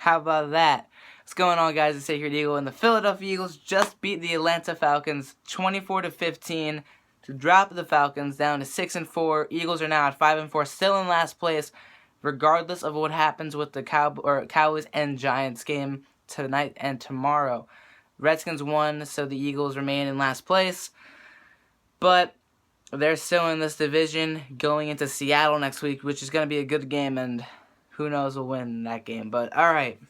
How about that? What's going on, guys? It's Sacred Eagle, and the Philadelphia Eagles just beat the Atlanta Falcons 24-15 to drop the Falcons down to 6-4. Eagles are now at 5-4, still in last place, regardless of what happens with the Cowboys and Giants game tonight and tomorrow. Redskins won, so the Eagles remain in last place, but they're still in this division going into Seattle next week, which is going to be a good game, and who knows who'll win that game. But alright,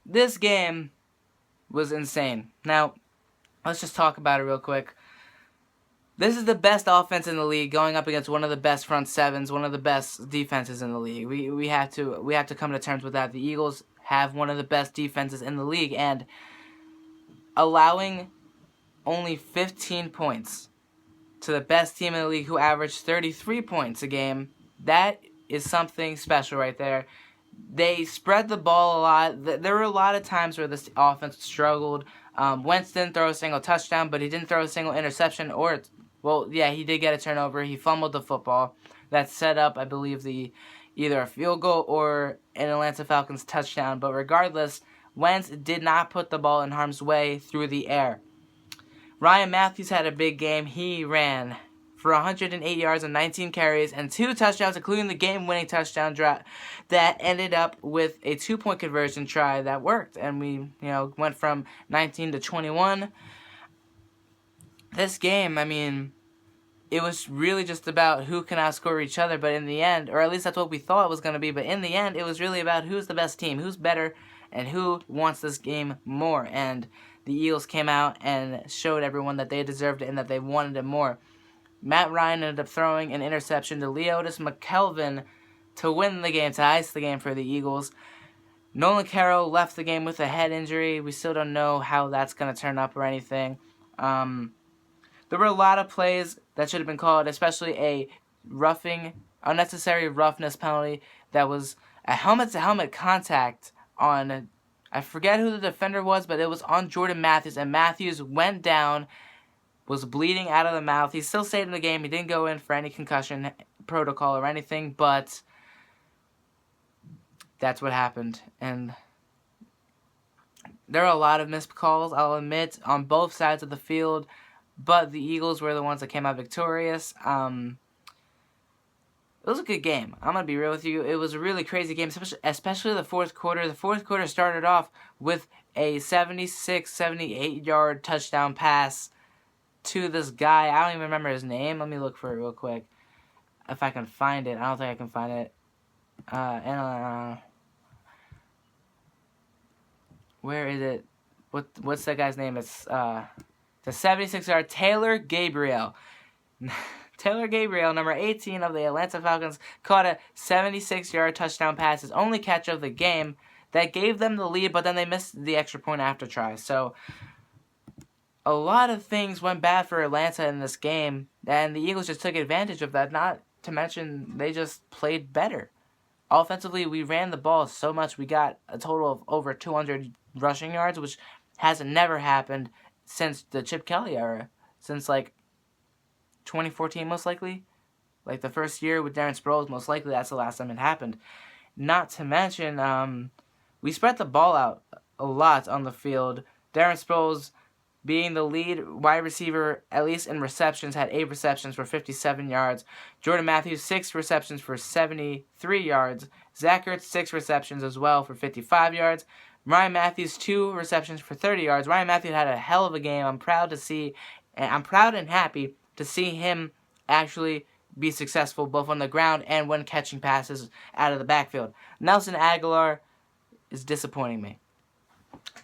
this game was insane. Now, let's just talk about it real quick. This is the best offense in the league going up against one of the best front sevens, one of the best defenses in the league. We have to come to terms with that. The Eagles have one of the best defenses in the league, and allowing only 15 points to the best team in the league who averaged 33 points a game, that is something special right there. They spread the ball a lot. There were a lot of times where this offense struggled. Wentz didn't throw a single touchdown, but he didn't throw a single interception. He did get a turnover. He fumbled the football. That set up, I believe, either a field goal or an Atlanta Falcons touchdown. But regardless, Wentz did not put the ball in harm's way through the air. Ryan Matthews had a big game. He ran for 108 yards and 19 carries and 2 touchdowns, including the game-winning touchdown drop that ended up with a 2-point conversion try that worked. And we, went from 19 to 21. This game, it was really just about who can outscore each other, but in the end, or at least that's what we thought it was going to be, but in the end, it was really about who's the best team, who's better, and who wants this game more. And the Eagles came out and showed everyone that they deserved it and that they wanted it more. Matt Ryan ended up throwing an interception to Leotis McKelvin to win the game, to ice the game for the Eagles. Nolan Carroll left the game with a head injury. We still don't know how that's going to turn up or anything. There were a lot of plays that should have been called, especially a unnecessary roughness penalty that was a helmet-to-helmet contact on, I forget who the defender was, but it was on Jordan Matthews, and Matthews went down, was bleeding out of the mouth. He still stayed in the game. He didn't go in for any concussion protocol or anything, but that's what happened. And there are a lot of missed calls, I'll admit, on both sides of the field, but the Eagles were the ones that came out victorious. It was a good game. I'm going to be real with you. It was a really crazy game, especially the fourth quarter. The fourth quarter started off with a 76, 78-yard touchdown pass to this guy. I don't even remember his name. Let me look for it real quick. If I can find it. I don't think I can find it. Where is it? What's that guy's name? It's the 76-yard Taylor Gabriel. Taylor Gabriel, number 18 of the Atlanta Falcons, caught a 76-yard touchdown pass, his only catch of the game, that gave them the lead, but then they missed the extra point after try. So a lot of things went bad for Atlanta in this game, and the Eagles just took advantage of that, not to mention they just played better. Offensively, we ran the ball so much, we got a total of over 200 rushing yards, which has never happened since the Chip Kelly era, since 2014 most likely, the first year with Darren Sproles, most likely that's the last time it happened. Not to mention, we spread the ball out a lot on the field. Darren Sproles, being the lead wide receiver, at least in receptions, had 8 receptions for 57 yards. Jordan Matthews, 6 receptions for 73 yards. Zach Ertz, 6 receptions as well for 55 yards. Ryan Matthews, 2 receptions for 30 yards. Ryan Matthews had a hell of a game. I'm proud and happy to see him actually be successful both on the ground and when catching passes out of the backfield. Nelson Aguilar is disappointing me.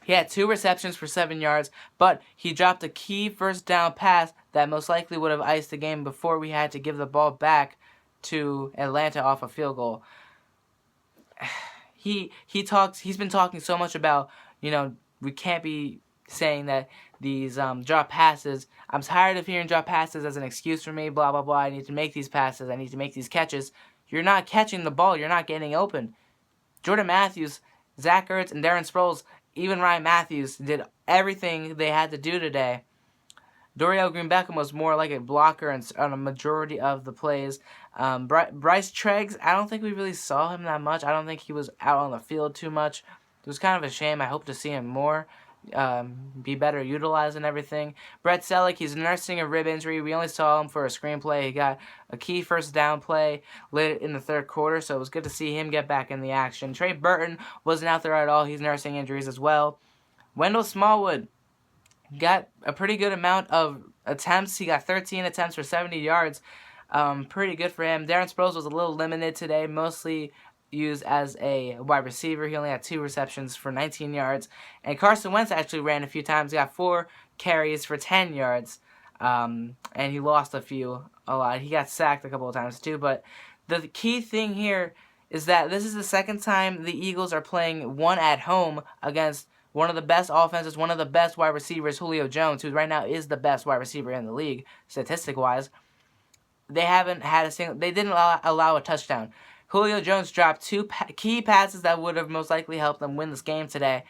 He had 2 receptions for 7 yards, but he dropped a key first down pass that most likely would have iced the game before we had to give the ball back to Atlanta off a field goal. He's been talking so much about, we can't be saying that these drop passes. I'm tired of hearing drop passes as an excuse for me, blah, blah, blah. I need to make these passes. I need to make these catches. You're not catching the ball. You're not getting open. Jordan Matthews, Zach Ertz, and Darren Sproles, even Ryan Matthews, did everything they had to do today. Dorial Green-Beckham was more like a blocker on a majority of the plays. Bryce Treggs, I don't think we really saw him that much. I don't think he was out on the field too much. It was kind of a shame. I hope to see him more, be better utilized and everything. Brett Selleck, he's nursing a rib injury. We only saw him for a screenplay. He got a key first down play late in the third quarter, so it was good to see him get back in the action. Trey Burton wasn't out there at all. He's nursing injuries as well. Wendell Smallwood got a pretty good amount of attempts. He got 13 attempts for 70 yards. Pretty good for him. Darren Sproles was a little limited today, mostly used as a wide receiver. He only had 2 receptions for 19 yards. And Carson Wentz actually ran a few times. He got 4 carries for 10 yards. And he lost a lot. He got sacked a couple of times too. But the key thing here is that this is the second time the Eagles are playing one at home against one of the best offenses, one of the best wide receivers, Julio Jones, who right now is the best wide receiver in the league, statistic-wise. They didn't allow a touchdown. Julio Jones dropped 2 key passes that would have most likely helped them win this game today.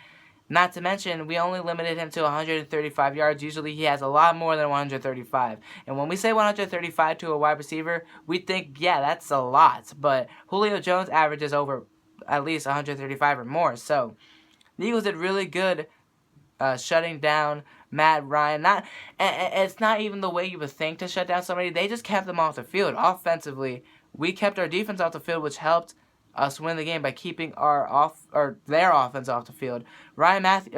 Not to mention, we only limited him to 135 yards. Usually he has a lot more than 135. And when we say 135 to a wide receiver, we think, yeah, that's a lot. But Julio Jones averages over at least 135 or more. So the Eagles did really good shutting down Matt Ryan. It's not even the way you would think to shut down somebody. They just kept them off the field. Offensively, we kept our defense off the field, which helped us win the game by keeping their offense off the field. Matt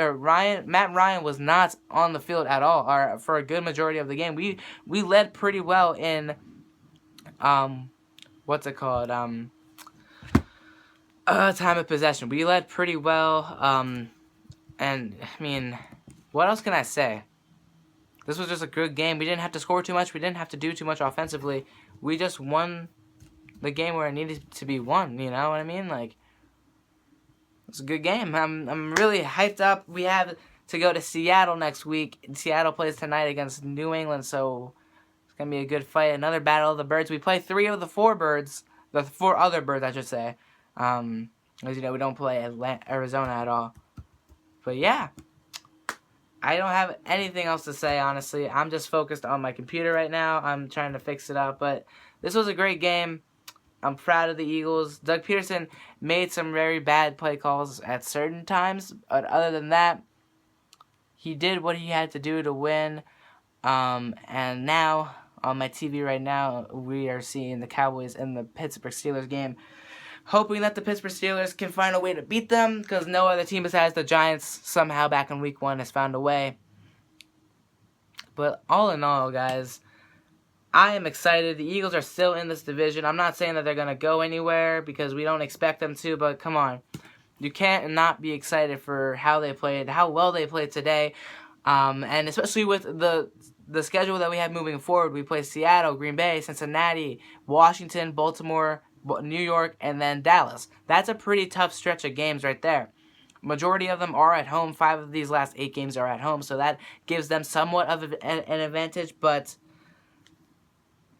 Ryan was not on the field at all for a good majority of the game. We led pretty well in time of possession. We led pretty well, and I mean, what else can I say? This was just a good game. We didn't have to score too much. We didn't have to do too much offensively. We just won the game where it needed to be won. You know what I mean? Like, it's a good game. I'm really hyped up. We have to go to Seattle next week. Seattle plays tonight against New England, so it's gonna be a good fight. Another battle of the birds. We play 3 of the 4 birds. The 4 other birds, I should say. As you know, we don't play Arizona at all. But yeah, I don't have anything else to say, honestly. I'm just focused on my computer right now. I'm trying to fix it up. But this was a great game. I'm proud of the Eagles. Doug Peterson made some very bad play calls at certain times. But other than that, he did what he had to do to win. And now, on my TV right now, we are seeing the Cowboys and the Pittsburgh Steelers game. Hoping that the Pittsburgh Steelers can find a way to beat them, because no other team besides the Giants somehow back in week 1 has found a way. But all in all, guys, I am excited. The Eagles are still in this division. I'm not saying that they're going to go anywhere, because we don't expect them to, but come on. You can't not be excited for how they played, how well they played today, and especially with the schedule that we have moving forward. We play Seattle, Green Bay, Cincinnati, Washington, Baltimore, New York, and then Dallas. That's a pretty tough stretch of games right there. Majority of them are at home. 5 of these last 8 games are at home, so that gives them somewhat of an advantage. But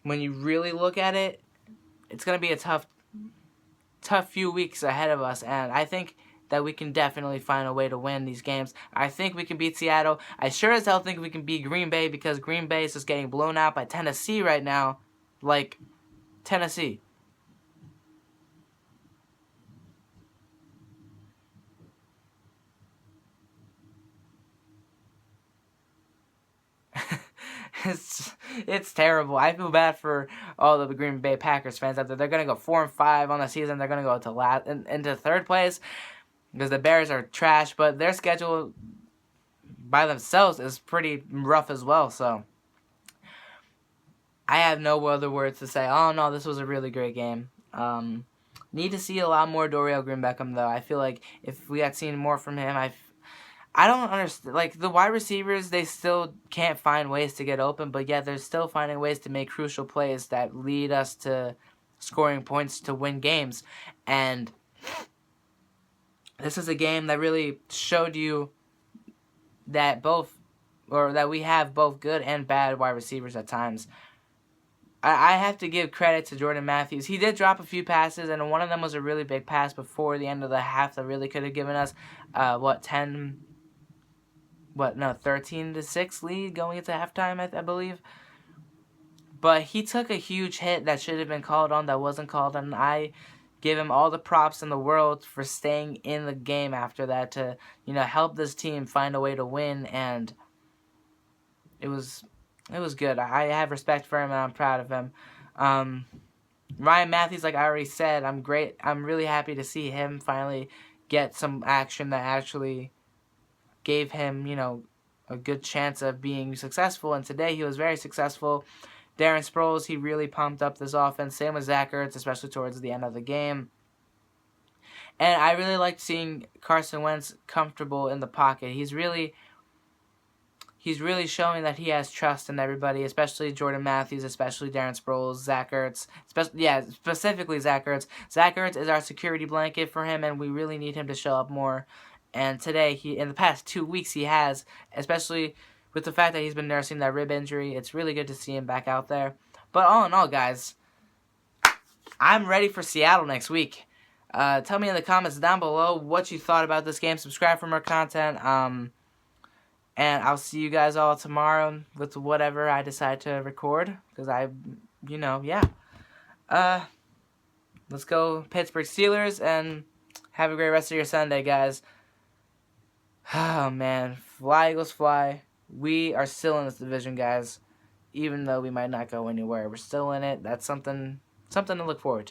when you really look at it, it's going to be a tough few weeks ahead of us, and I think that we can definitely find a way to win these games. I think we can beat Seattle. I sure as hell think we can beat Green Bay, because Green Bay is just getting blown out by Tennessee right now. Like, Tennessee. It's terrible. I feel bad for all the Green Bay Packers fans out there. They're gonna go 4-5 on the season. They're gonna go to into 3rd place because the Bears are trash. But their schedule by themselves is pretty rough as well. So I have no other words to say. Oh no, this was a really great game. Need to see a lot more Dorial Green-Beckham though. I feel like if we had seen more from him, I don't understand. Like, the wide receivers, they still can't find ways to get open, but yet they're still finding ways to make crucial plays that lead us to scoring points to win games. And this is a game that really showed you that we have both good and bad wide receivers at times. I have to give credit to Jordan Matthews. He did drop a few passes, and one of them was a really big pass before the end of the half that really could have given us, 10 13-6 lead going into halftime, I believe. But he took a huge hit that should have been called on that wasn't called on. I give him all the props in the world for staying in the game after that to, help this team find a way to win, and it was good. I have respect for him and I'm proud of him. Ryan Matthews, like I already said, I'm really happy to see him finally get some action that actually gave him, a good chance of being successful, and today he was very successful. Darren Sproles, he really pumped up this offense. Same with Zach Ertz, especially towards the end of the game. And I really liked seeing Carson Wentz comfortable in the pocket. He's really showing that he has trust in everybody, especially Jordan Matthews, especially Darren Sproles, Zach Ertz, specifically Zach Ertz. Zach Ertz is our security blanket for him, and we really need him to show up more. And today, in the past 2 weeks, he has, especially with the fact that he's been nursing that rib injury. It's really good to see him back out there. But all in all, guys, I'm ready for Seattle next week. Tell me in the comments down below what you thought about this game. Subscribe for more content. And I'll see you guys all tomorrow with whatever I decide to record. Because let's go Pittsburgh Steelers, and have a great rest of your Sunday, guys. Oh, man. Fly, Eagles, fly. We are still in this division, guys. Even though we might not go anywhere, we're still in it. That's something to look forward to.